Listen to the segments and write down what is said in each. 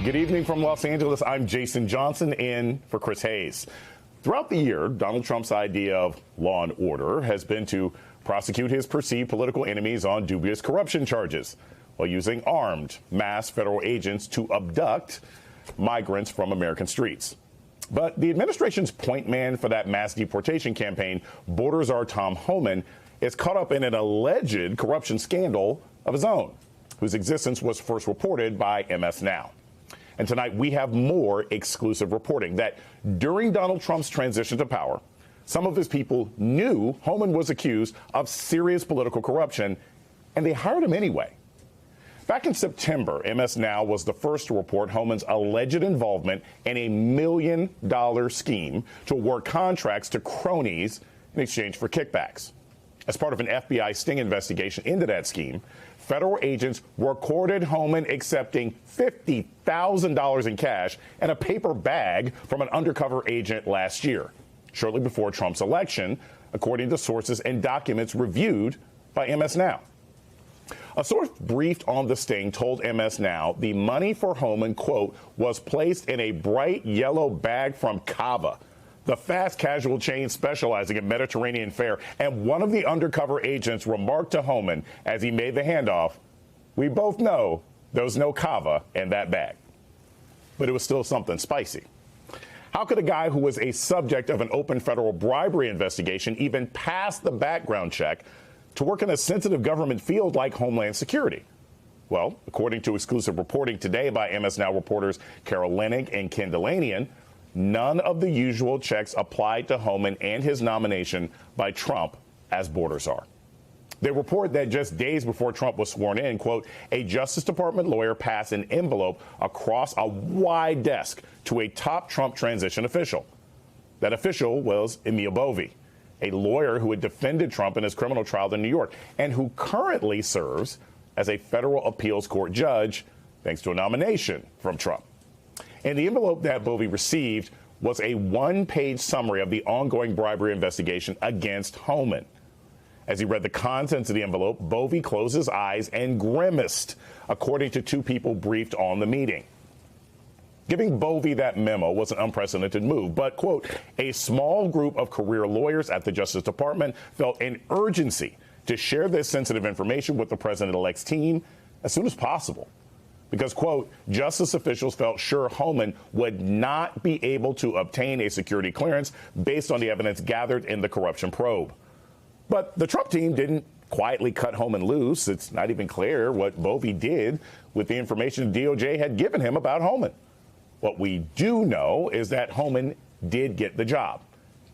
Good evening from Los Angeles. I'm Jason Johnson in for Chris Hayes. Throughout the year, Donald Trump's idea of law and order has been to prosecute his perceived political enemies on dubious corruption charges while using armed mass federal agents to abduct migrants from American streets. But the administration's point man for that mass deportation campaign, border czar Tom Homan, is caught up in an alleged corruption scandal of his own, whose existence was first reported by MS Now. And tonight we have more exclusive reporting that during Donald Trump's transition to power, some of his people knew Homan was accused of serious political corruption, and they hired him anyway. Back in September, MS Now was the first to report Homan's alleged involvement in a $1 million scheme to award contracts to cronies in exchange for kickbacks. As part of an FBI sting investigation into that scheme, federal agents recorded Homan accepting $50,000 in cash and a paper bag from an undercover agent last year, shortly before Trump's election, according to sources and documents reviewed by MS Now. A source briefed on the sting told MS Now the money for Homan, quote, was placed in a bright yellow bag from Cava, the fast casual chain specializing in Mediterranean fare, and one of the undercover agents remarked to Homan as he made the handoff, "We both know there's no Cava in that bag." But it was still something spicy. How could a guy who was a subject of an open federal bribery investigation even pass the background check to work in a sensitive government field like Homeland Security? Well, according to exclusive reporting today by MS Now reporters Carol Leonnig and Ken Dilanian, none of the usual checks applied to Homan and his nomination by Trump as border czar. They report that just days before Trump was sworn in, quote, a Justice Department lawyer passed an envelope across a wide desk to a top Trump transition official. That official was Emil Bovee, a lawyer who had defended Trump in his criminal trial in New York and who currently serves as a federal appeals court judge thanks to a nomination from Trump. And the envelope that Bovee received was a one-page summary of the ongoing bribery investigation against Homan. As he read the contents of the envelope, Bovee closed his eyes and grimaced, according to two people briefed on the meeting. Giving Bovee that memo was an unprecedented move, but, quote, a small group of career lawyers at the Justice Department felt an urgency to share this sensitive information with the president-elect's team as soon as possible. Because, quote, justice officials felt sure Homan would not be able to obtain a security clearance based on the evidence gathered in the corruption probe. But the Trump team didn't quietly cut Homan loose. It's not even clear what Bovee did with the information DOJ had given him about Homan. What we do know is that Homan did get the job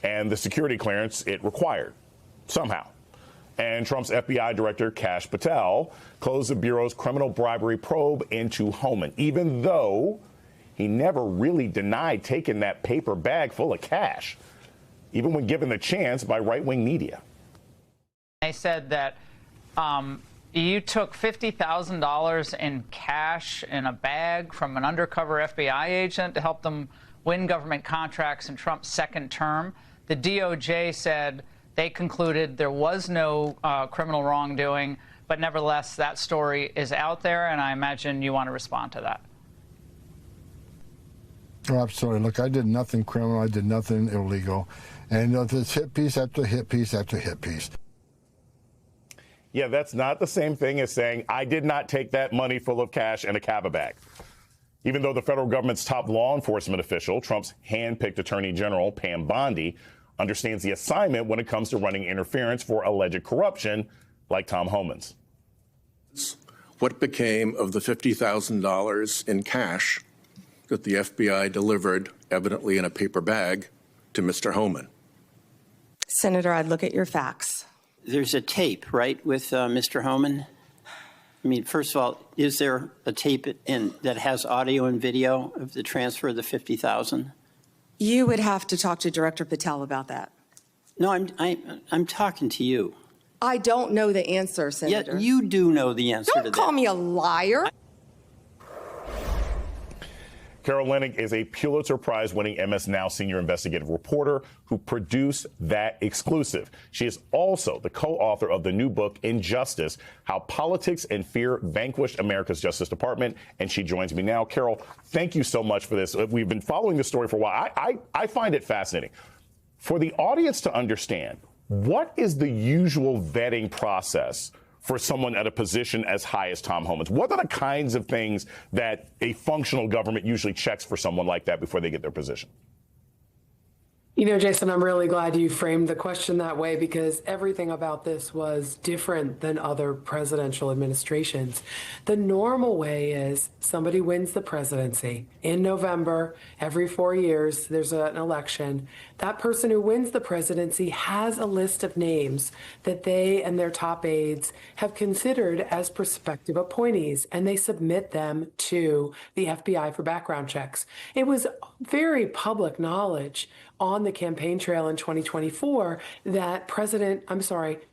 and the security clearance it required, somehow. And Trump's FBI director, Kash Patel, closed the Bureau's criminal bribery probe into Homan, even though he never really denied taking that paper bag full of cash, even when given the chance by right-wing media. They said that you took $50,000 in cash in a bag from an undercover FBI agent to help them win government contracts in Trump's second term. The DOJ said they concluded there was no criminal wrongdoing, but nevertheless, that story is out there, and I imagine you want to respond to that. Oh, absolutely. Look, I did nothing criminal. I did nothing illegal. And it's hit piece after hit piece after hit piece. Yeah, that's not the same thing as saying I did not take that money full of cash in a Cava bag. Even though the federal government's top law enforcement official, Trump's hand-picked Attorney General Pam Bondi, understands the assignment when it comes to running interference for alleged corruption like Tom Homan's. What became of the $50,000 in cash that the FBI delivered, evidently in a paper bag, to Mr. Homan? Senator, I'd look at your facts. There's a tape, right, with Mr. Homan? I mean, first of all, is there a tape that has audio and video of the transfer of the $50,000? You would have to talk to Director Patel about that. No, I'm talking to you. I don't know the answer, Senator. Yet you do know the answer to that. Don't call me a liar. Carol Leonnig is a Pulitzer Prize-winning MS Now senior investigative reporter who produced that exclusive. She is also the co-author of the new book, Injustice: How Politics and Fear Vanquished America's Justice Department, and she joins me now. Carol, thank you so much for this. We've been following this story for a while. I find it fascinating. For the audience to understand, what is the usual vetting process for someone at a position as high as Tom Homan's? What are the kinds of things that a functional government usually checks for someone like that before they get their position? You know, Jason, I'm really glad you framed the question that way, because everything about this was different than other presidential administrations. The normal way is somebody wins the presidency. In November, every 4 years, there's an election. That person who wins the presidency has a list of names that they and their top aides have considered as prospective appointees, and they submit them to the FBI for background checks. It was very public knowledge on the campaign trail in 2024 that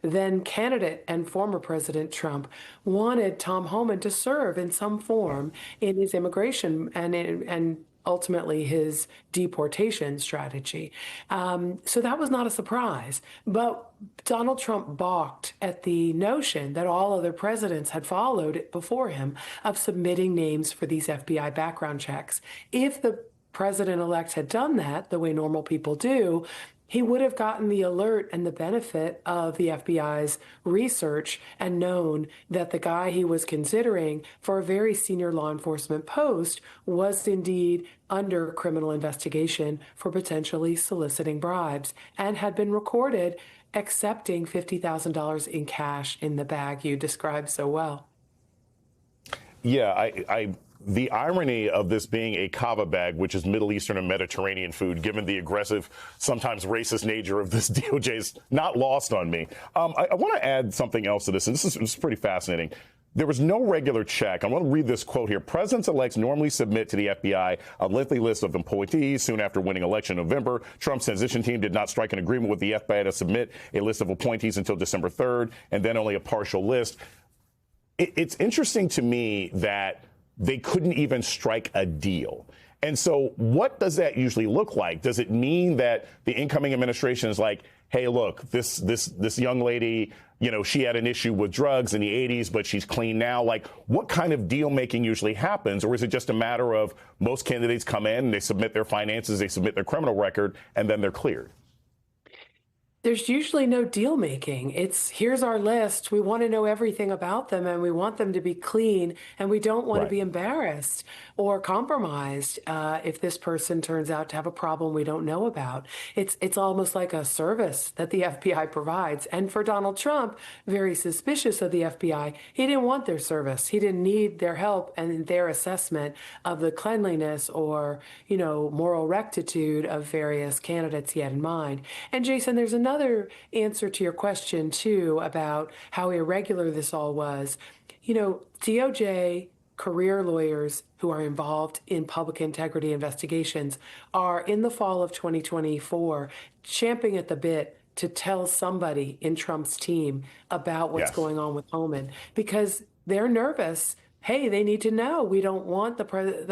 then candidate and former President Trump wanted Tom Homan to serve in some form in his immigration and ultimately his deportation strategy. So that was not a surprise. But Donald Trump balked at the notion that all other presidents had followed before him of submitting names for these FBI background checks. If the president-elect had done that the way normal people do, he would have gotten the alert and the benefit of the FBI's research and known that the guy he was considering for a very senior law enforcement post was indeed under criminal investigation for potentially soliciting bribes and had been recorded accepting $50,000 in cash in the bag you described so well. Yeah, the irony of this being a kava bag, which is Middle Eastern and Mediterranean food, given the aggressive, sometimes racist nature of this DOJ, is not lost on me. I want to add something else to this, and this is pretty fascinating. There was no regular check. I want to read this quote here. Presidents-elects normally submit to the FBI a lengthy list of appointees soon after winning election in November. Trump's transition team did not strike an agreement with the FBI to submit a list of appointees until December 3rd, and then only a partial list. It's interesting to me that they couldn't even strike a deal. And so what does that usually look like? Does it mean that the incoming administration is like, hey, look, this young lady, you know, she had an issue with drugs in the 80s, but she's clean now? Like, what kind of deal making usually happens? Or is it just a matter of most candidates come in, they submit their finances, they submit their criminal record, and then they're cleared? There's usually no deal making. It's here's our list. We want to know everything about them and we want them to be clean, and we don't want to be embarrassed or compromised if this person turns out to have a problem we don't know about. It's almost like a service that the FBI provides. And for Donald Trump, very suspicious of the FBI, he didn't want their service. He didn't need their help and their assessment of the cleanliness or, you know, moral rectitude of various candidates he had in mind. And Jason, there's another answer to your question, too, about how irregular this all was. You know, DOJ career lawyers who are involved in public integrity investigations are, in the fall of 2024, champing at the bit to tell somebody in Trump's team about what's going on with Homan, because they're nervous. Hey, they need to know. We don't want the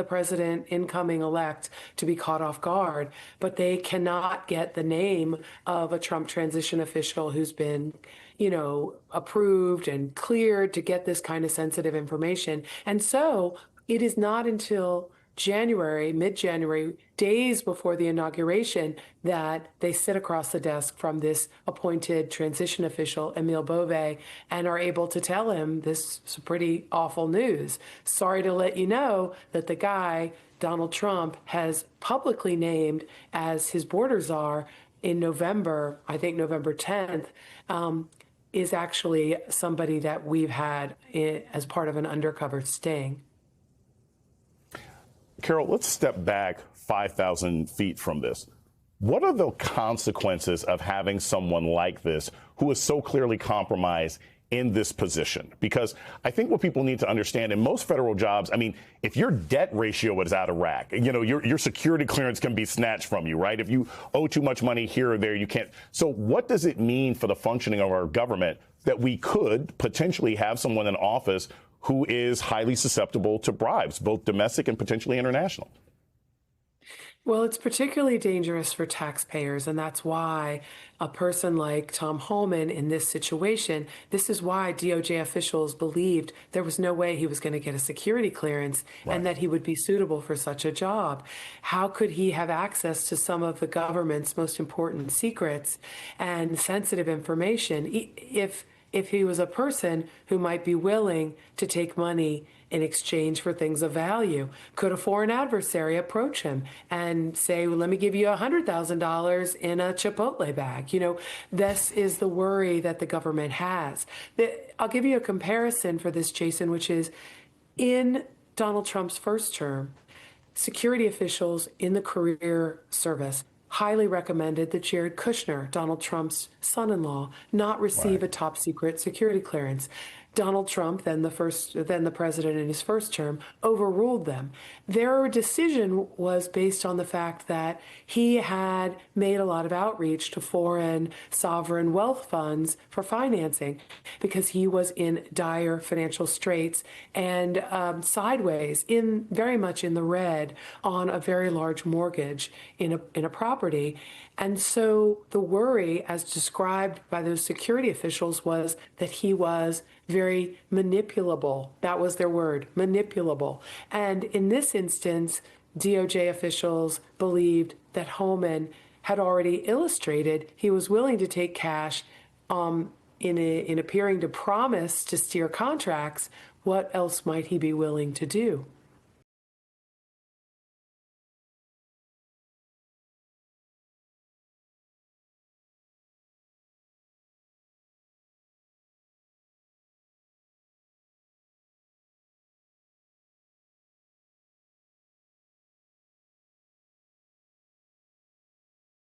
president incoming elect to be caught off guard, but they cannot get the name of a Trump transition official who's been, you know, approved and cleared to get this kind of sensitive information. And so it is not until January, mid-January, days before the inauguration, that they sit across the desk from this appointed transition official, Emile Beauvais, and are able to tell him this is pretty awful news. Sorry to let you know that the guy, Donald Trump, has publicly named as his border czar in November, I think November 10th, is actually somebody that we've had as part of an undercover sting. Carol, let's step back 5,000 feet from this. What are the consequences of having someone like this who is so clearly compromised in this position? Because I think what people need to understand, in most federal jobs, I mean, if your debt ratio is out of whack, you know, your security clearance can be snatched from you, right? If you owe too much money here or there, you can't. So what does it mean for the functioning of our government that we could potentially have someone in office who is highly susceptible to bribes, both domestic and potentially international? Well, it's particularly dangerous for taxpayers, and that's why a person like Tom Homan in this situation, this is why DOJ officials believed there was no way he was going to get a security clearance and that he would be suitable for such a job. How could he have access to some of the government's most important secrets and sensitive information if he was a person who might be willing to take money in exchange for things of value? Could a foreign adversary approach him and say, well, let me give you $100,000 in a Chipotle bag? You know, this is the worry that the government has. I'll give you a comparison for this, Jason, which is in Donald Trump's first term, security officials in the career service highly recommended that Jared Kushner, Donald Trump's son-in-law, not receive a top secret security clearance. Donald Trump, then the president in his first term, overruled them. Their decision was based on the fact that he had made a lot of outreach to foreign sovereign wealth funds for financing because he was in dire financial straits and sideways, very much in the red on a very large mortgage in a property. And so the worry, as described by those security officials, was that he was very manipulable. That was their word, manipulable. And in this instance, DOJ officials believed that Homan had already illustrated he was willing to take cash in appearing to promise to steer contracts. What else might he be willing to do?